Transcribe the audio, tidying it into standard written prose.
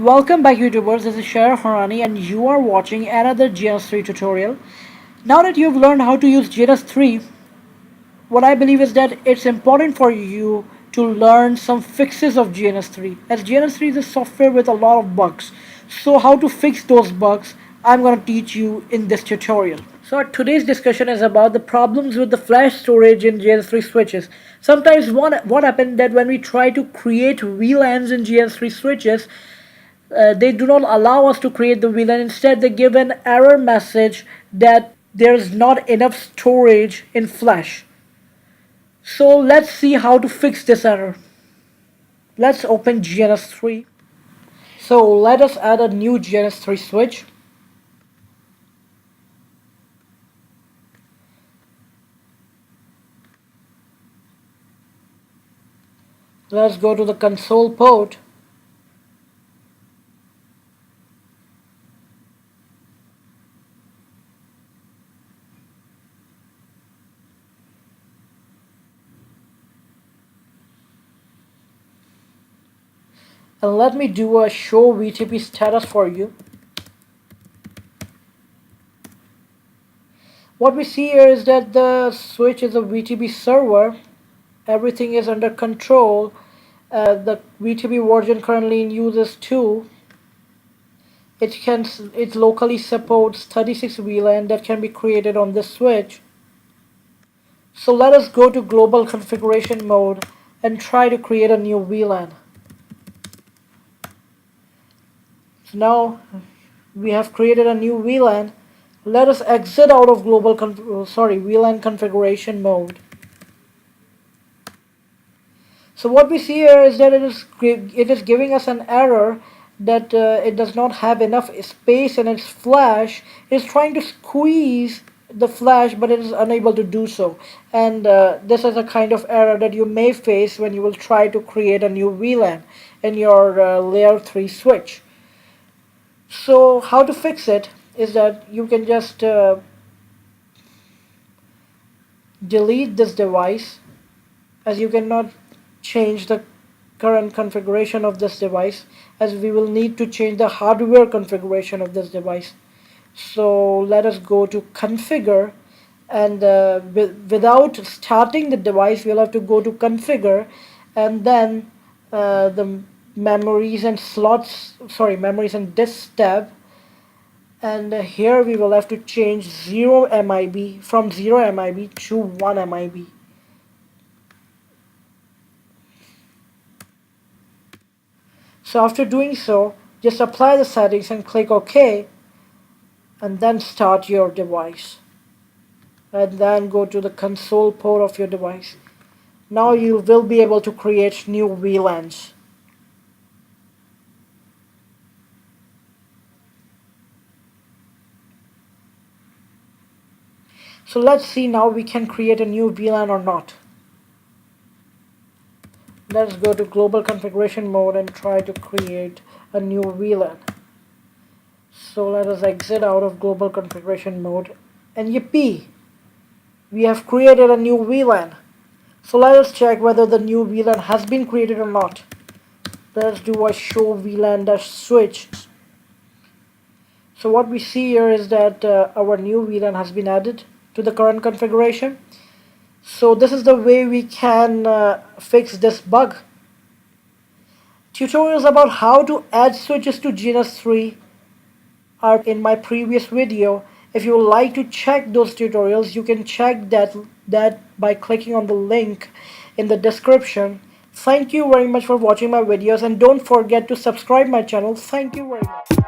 Welcome back YouTubers, this is Hurrani and you are watching another GNS3 tutorial. Now that you've learned how to use GNS3, what I believe is that it's important for you to learn some fixes of GNS3, as GNS3 is a software with a lot of bugs. So how to fix those bugs, I'm going to teach you in this tutorial. So today's discussion is about the problems with the flash storage in GNS3 switches. Sometimes what happened that when we try to create VLANs in GNS3 switches, they do not allow us to create the VLAN. Instead, they give an error message that there's not enough storage in flash. So let's see how to fix this error. Let's open GNS3. So let us add a new GNS3 switch. Let's go to the console port. And let me do a show VTP status for you. What we see here is that the switch is a VTP server. Everything is under control. The VTP version currently in use is 2. It locally supports 36 VLAN that can be created on this switch. So let us go to global configuration mode and try to create a new VLAN. So now we have created a new VLAN. Let us exit out of VLAN configuration mode. So what we see here is that it is giving us an error that it does not have enough space in its flash. It is trying to squeeze the flash, but it is unable to do so. And this is a kind of error that you may face when you will try to create a new VLAN in your layer 3 switch. So how to fix it is that you can just delete this device, as you cannot change the current configuration of this device, as we will need to change the hardware configuration of this device. So let us go to configure, and without starting the device we'll have to go to configure, and then the memories and disks tab, and here we will have to change 0 MIB from 0 MIB to 1 MIB. So after doing so, just apply the settings and click OK, and then start your device, and then go to the console port of your device. Now you will be able to create new VLANs. So let's see now we can create a new VLAN or not. Let's go to global configuration mode and try to create a new VLAN. So let us exit out of global configuration mode, and yippee! We have created a new VLAN. So let us check whether the new VLAN has been created or not. Let's do a show VLAN-switch. So what we see here is that our new VLAN has been added to the current configuration. So this is the way we can fix this bug. Tutorials about how to add switches to GNS3 are in my previous video. If you would like to check those tutorials, you can check that by clicking on the link in the description. Thank you very much for watching my videos, and don't forget to subscribe my channel. Thank you very much.